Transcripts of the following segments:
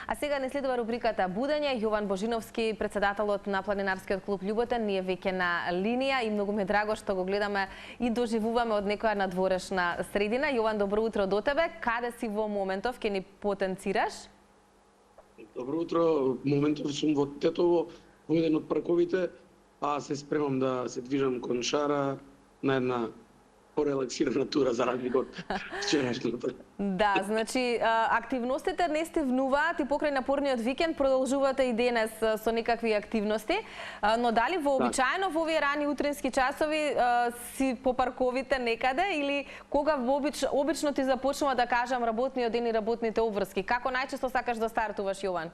А сега не следува рубриката Будење. Јован Божиновски, председателот на планинарскиот клуб Љуботен, ни е веќе на линија и многу ми е драго што го гледаме и доживуваме од некоја надворешна средина. Јован, добро утро до тебе. Каде си во моментов? Ќе ни потенцираш? Добро утро. Моментов сум во Тетово, во еден од парковите, а се спремам да се движам кон Шара на една порелаксирана тура за разлика од вчерашната. Да, значи активностите не стивнуваат и покрај напорниот викенд продолжувате и денес со некакви активности, но дали вообичаено во овие рани утрински часови си по парковите некаде или кога обично ти започнува, да кажам, работниот ден и работните обврски? Како најчесто сакаш да стартуваш, Јован?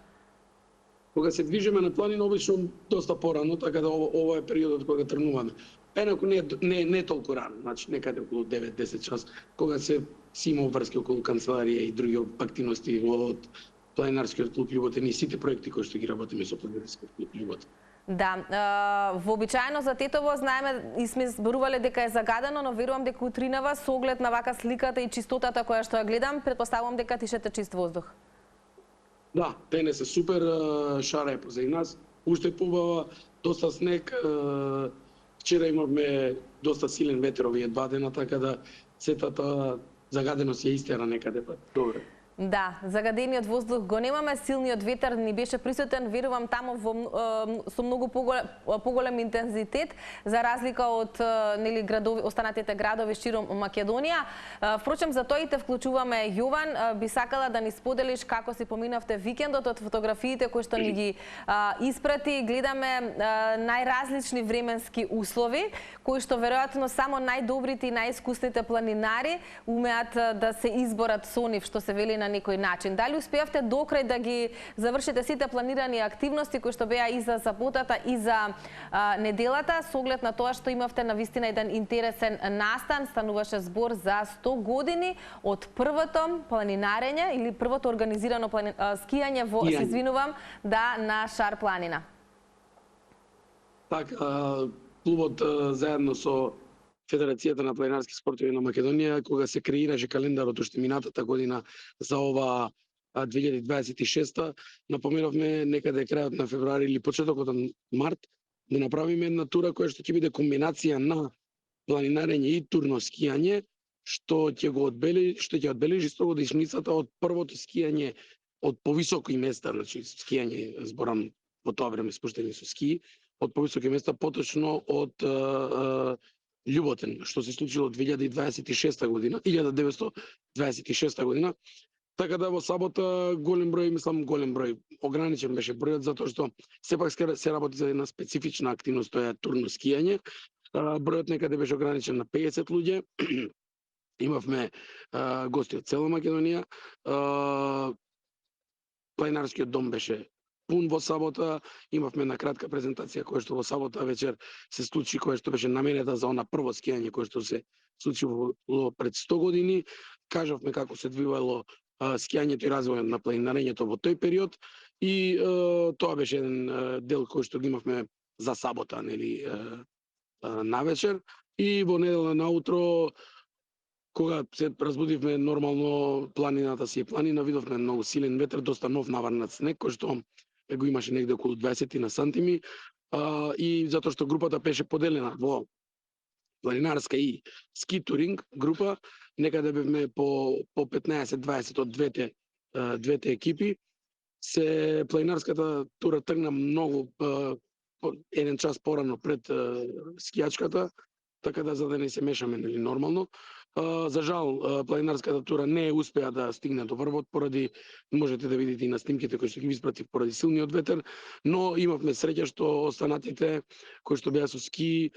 Кога се движиме на планина, обично доста порано, така да ова е периодот кога тренуваме. Енаку не толку рано, значи некаде околу 9-10 час, кога се има обврски околу канцеларија и други активности од планинарскиот клуб Љуботен и сите проекти кои што ги работиме со планинарскиот клуб Љуботен. Да, вообичаено за Тетово знаеме и сме зборувале дека е загадено, но верувам дека утринава со оглед на вака сликата и чистотата која што ја гледам, претпоставувам дека дишете чист воздух. Да, денес е супер, Шара е позади нас, уште побава, доста снег. Вчера имавме доста силен ветер овие 2 дена, така да сетата загаденост ја истера некаде, па добре. Да, загадениот воздух го немаме, силниот ветер ни беше присутен, верувам таму со многу поголем интензитет, за разлика од останатите градови широм Македонија. Впрочем, за тоа и те вклучуваме, Јован, би сакала да ни споделиш како си поминавте викендот, од фотографиите кои што ни ги испрати. Гледаме најразлични временски услови, кои што веројатно само најдобрите и најискусните планинари умеат да се изборат со нив, што се вели на некој начин. Дали успеавте докрај да ги завршите сите планирани активности кои што беа и за саботата и за неделата, со оглед на тоа што имавте навистина еден интересен настан, стануваше збор за 100 години од првото планинарење или првото организирано скијање во, се извинувам, на Шар планина. Така, клубот заедно со Федерацијата на планинарски спортови на Македонија, кога се креираше календарот уште минатата година за ова 2026, напоменавме некаде крајот на февруари или почетокот на март да направиме една тура која што ќе биде комбинација на планинарење и турно скијање, што ќе одбележи 100 годишницата од првото скијање од повисоки места, значи скијање, зборам во тоа време спуштање со ски, од повисоки места, поточно од Љуботен, што се случило 2026 година, 1926 година. Така да во сабота голем број, ограничен беше бројот, затоа што сепак се работи за една специфична активност, тоа е турно скијање. Бројот некаде беше ограничен на 50 луѓе. Имавме гости од цела Македонија. Планинарскиот дом беше пун во сабота, имавме една кратка презентација која што во сабота вечер се случи, која што беше наменета за она прво скијање кој што се случило пред 100 години. Кажавме како се одвивало скијањето и развојот на планинарењето во тој период и тоа беше еден дел кој што ги имавме за сабота, нели, навечер. И во недела наутро, кога се разбудивме, нормално планината си е планина, видовме многу силен ветер, доста нов наврнат снег, кој што го имаше негде околу 20 на сантими, и затоа што групата беше поделена во планинарска и ски туринг група, некаде бевме по 15-20 од двете екипи. Планинарската тура тргна многу еден час порано пред скијачката, така да за да не се мешаме, нели, нормално. За жал, планинарската тура не успеа да стигне до врвот, поради, можете да видите и на снимките кои што ги испратив, поради силниот ветер, но имавме среќа што останатите кои што беа со ски,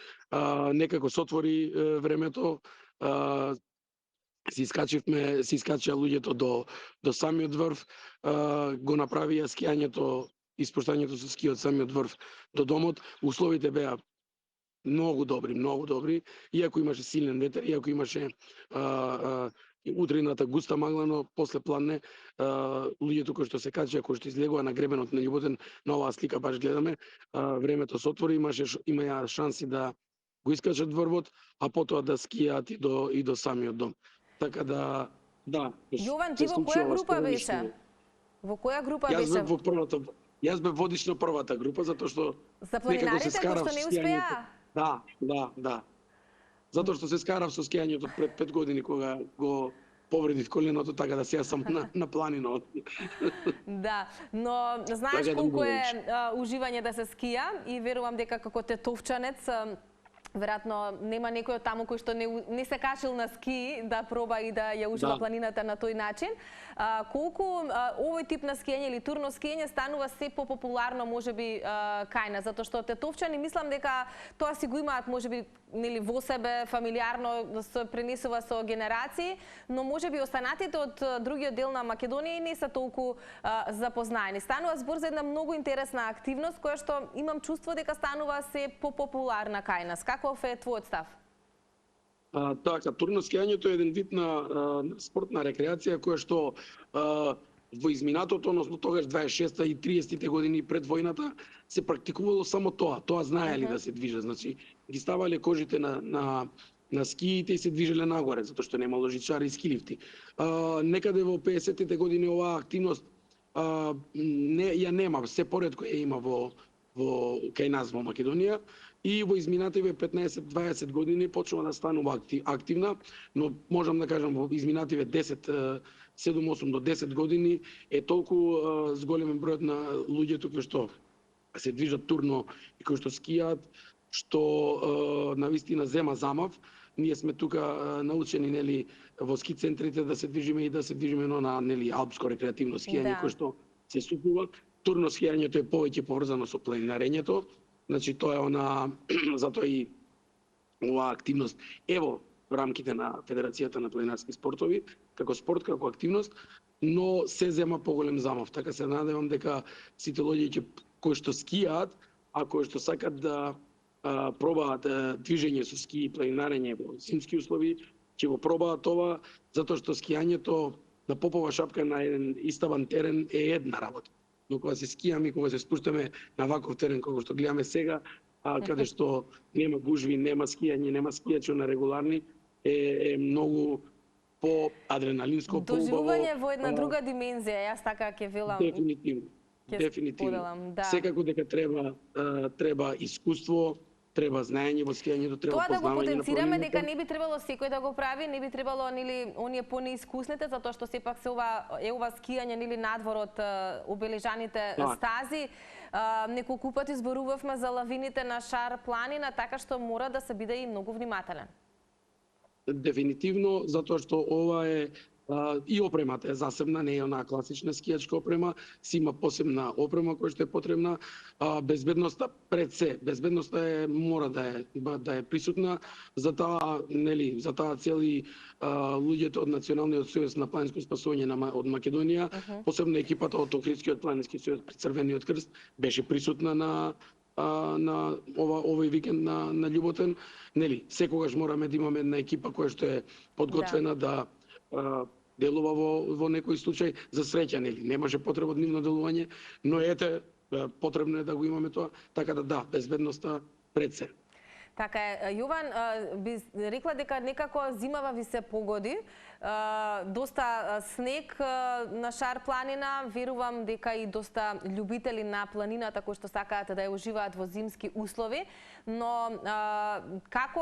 некако се отвори времето, се искачија луѓето до самиот врв, го направија скијањето и спуштањето со ски од самиот врв до домот. Условите беа многу добри, иако имаше силен ветер, иако имаше утрината густа магла, но после пладне луѓето кои што се качија, кои што излегува на гребенот на Љуботен, на оваа слика баш гледаме, времето се отвори, имаја шанси да го искачат врвот, а потоа да скијаат и до самиот дом. Така да, Јован, ти во која група беше? Во која група Јас беше? бев во првата, јас бев водич на првата група затоа што За некако планинарите се кои скарав што не со успеа? скијањето. Да. Затоа што се скарав со скијањето пред 5 години кога го повредив коленото, така да сега сум на планина. Да, но знаеш Така да колку убаво е уживање да се скија и верувам дека како тетовчанец веројатно нема некој од таму кој што не се качил на ски да проба и да ја ужива планината на тој начин. Колку овој тип на скијање или турно скијање станува се попопуларно можеби кај нас, затоа што тетовчани мислам дека тоа си го имаат можеби нели во себе фамилиарно да се пренесува со генерации, но можеби останатите од другиот дел на Македонија и не се толку запознаени. Станува збор за една многу интересна активност која што имам чувство дека станува се попопуларна кај нас. Каков е твојот став? Така, турно скијањето е еден вид на спортна рекреација која што во изминатото, односно тогаш 26-та и 30-тите години пред војната се практикувало само тоа. Тоа знаеле да се движат, значи ги ставале кожите на скиите и се движеле нагоре затоа што немало жичари и скилифти. Некаде во 50-тите години оваа активност ја нема, се поретко ја има во кај нас во Македонија. И во изминативе 15-20 години почнува да станува активна, но можам да кажам во изминативе 7-8 до 10 години е толку зголемен бројот на луѓето кои што се движат турно и кои што скијаат, што навистина зема замав. Ние сме тука научени нели во ски центрите да се движиме и да се движиме на нели алпско рекреативно скијање кој што се супува. Турно скијањето е повеќе поврзано со планинарењето. Значи тоа е затоа и оваа активност ево во рамките на Федерацијата на планинарски спортови, како спорт, како активност, но се зема поголем замав. Така се надевам дека сите луѓе кои што скијаат, а кои што сакат да пробаат движење со ски и планинарење во зимски услови, ќе го пробаат ова, затоа што скијањето на попова шапка на еден иставан терен е една работа. Но кога се скијаме, кога се спуштаме на ваков терен кога што гледаме сега, каде што нема гужви, нема скијање, нема скијачи на регуларни, е многу по адреналинско, по доживување во една друга димензија, јас така ќе велам. Дефинитивно. Секако дека треба искуство, треба знаење во скијањето, треба тоа познавање. Тоа да го потенцираме на дека не би требало секој да го прави, не би требало нели оние понеискусните, затоа што сепак се ова скијање нели надвор од обележаните стази. Неколку пати зборувавме за лавините на Шар планина, така што мора да се биде и многу внимателен. Дефинитивно, затоа што ова е и опремата е засебна, не е онаа класична скијачка опрема, си има посебна опрема која што е потребна. Безбедноста пред се, безбедноста мора да е присутна, за таа цели луѓето од Националниот сојуз на планинско спасување од Македонија, посебно екипата од Охридскиот планински сојуз при Црвениот крст беше присутна на овој викенд на Љуботен. Нели, секогаш мораме да имаме една екипа која што е подготвена да делува во некој случај. За среќа, нели, немаше потреба од нивно делување, но ете, потребно е да го имаме тоа, така да, безбедноста пред се. Така е, Јован, би рекла дека некако зимава ви се погоди, доста снег на Шар планина, верувам дека и доста љубители на планината кои што сакаат да ја уживаат во зимски услови, но како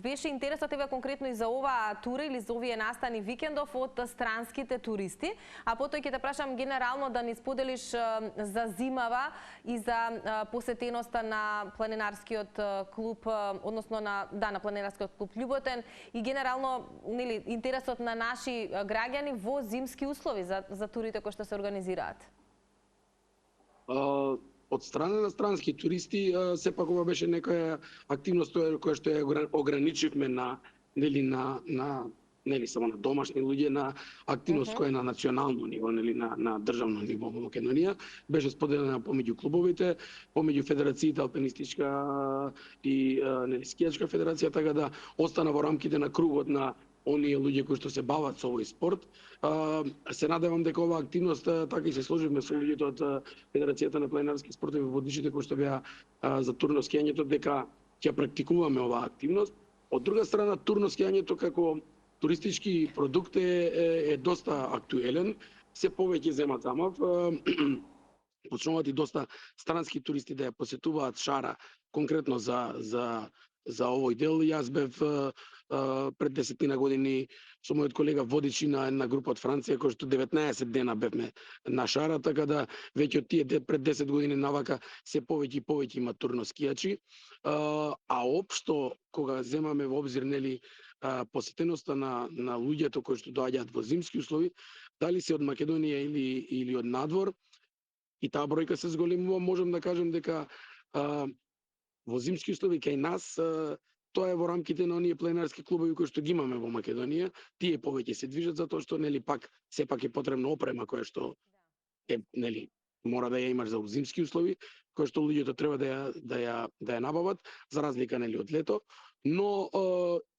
беше интересот тебе конкретно и за оваа тура или за овие настани викендов од странските туристи, а потоа ќе те прашам генерално да ни споделиш за зимава и за посетеноста на планинарскиот клуб, односно на планинарскиот клуб Љуботен и генерално нели интересот на наши граѓани во зимски услови за турите кои што се организираат. Од страна на странски туристи сепак ова беше некоја активност која што ја ограничивме на само на домашни луѓе, на активност која е на национално ниво, на државно ниво во Македонија, беше споделена помеѓу клубовите, помеѓу Федерацијата алпинистичка и скијачка федерација, така да остана во рамките на кругот на оние луѓе кои што се бават со овој спорт. Се надевам дека оваа активност, така и се сложивме со луѓето од Федерацијата на планинарски спортови водичите кои што беа за турно скијањето, дека ќе практикуваме оваа активност. Од друга страна, турно скијањето како туристички продукт е доста актуелен. се повеќе земат таму. Почнуваат и доста странски туристи да ја посетуваат Шара, конкретно за овој дел. Јас бев пред 10 години со мојот колега водичи на една група од Франција, кој што 19 дена бевме на Шара, така да веќе од тие пред 10 години навака се повеќе и повеќе има турно скијачи. А општо кога земаме во обзир посетеноста на луѓето кои што доаѓаат во зимски услови, дали се од Македонија или од надвор, и таа бројка се зголемува, можам да кажам дека во зимски услови кај нас тоа е во рамките на оние пленарски клубови кои што ги имаме во Македонија. Тие повеќе се движат затоа што пак сепак е потребна опрема која што е мора да ја имаш за зимски услови, која што луѓето треба да ја набават за разлика од лето, но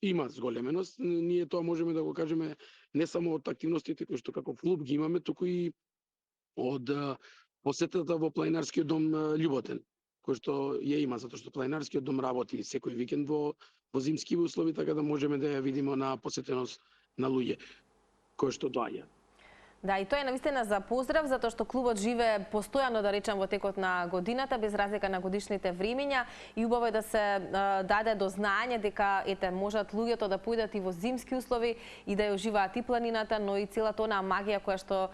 има зголеменост. Ние тоа можеме да го кажеме не само од активностите кои што како клуб ги имаме, туку и од посетата во планинарскиот дом Љуботен, кој што ја има, затоа што планинарскиот дом работи секој викенд во зимски услови, така да можеме да ја видиме на посетеност на луѓе кои што доаѓаат. Да, и тоа е навистина за поздрав, затоа што клубот живее постојано, да речем, во текот на годината, без разлика на годишните времиња, и убаво е да се даде до знаење дека можат луѓето да појдат и во зимски услови и да ја уживаат и планината, но и целата онаа магија која што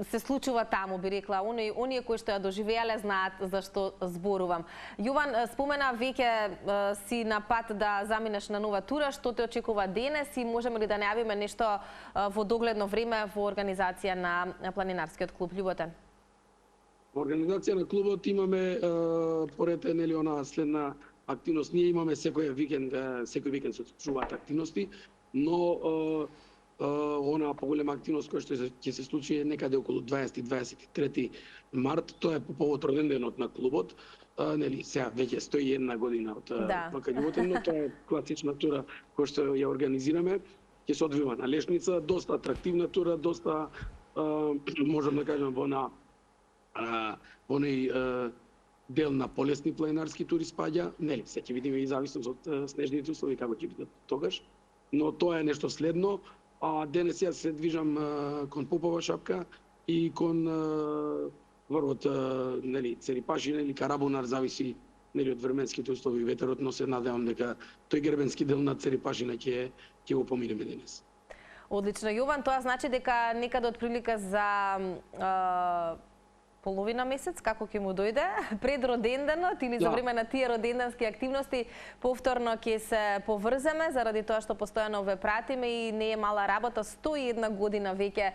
се случува таму, би рекла. Оние кои што ја доживеале знаат за што зборувам. Јован, спомена веќе си на пат да заминеш на нова тура, што те очекува денес и можеме ли да најавиме нешто во догледно време во организација на планинарскиот клуб Љуботен? Во организација на клубот имаме поред она следна активност. Ние имаме секој викенд се случуваат активности, но она поголема активност која што ќе се случи е некаде околу 20-23 март, тоа е по повод роденденот на клубот. Сега веќе 101 година од ПК Љуботен, но тоа е класична тура која што ја организираме. Ќе се одвива на Лешница, доста атрактивна тура, доста можам да кажам во оној дел на полесни планинарски тури спаѓа. Се ќе видиме и зависност од снежните услови како ќе бидат тогаш, но тоа е нешто следно. А денес јас се движам кон Попова шапка и кон врвот Церипаши или Карабунар, зависи од временските услови и ветерот, но се надевам дека тој гребенски дел на Церипашина ќе го поминеме денес. Одлично, Јован, тоа значи дека некаде од прилика за половина месец, како ќе му дојде, пред роденденот или за време на тие роденденски активности, повторно ќе се поврземе, заради тоа што постојано ве пратиме и не е мала работа, 101 година веќе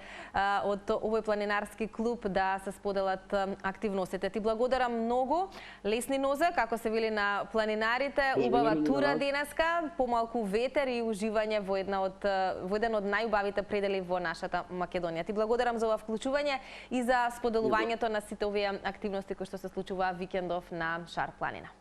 од овој планинарски клуб да се споделат активностите. Ти благодарам многу, лесни нозе, како се вели на планинарите, убава тура денеска, помалку ветер и уживање во еден од најубавите предели во нашата Македонија. Ти благодарам за ова вклучување и за споделувањето на сите овие активности кои што се случуваат викендов на Шар планина.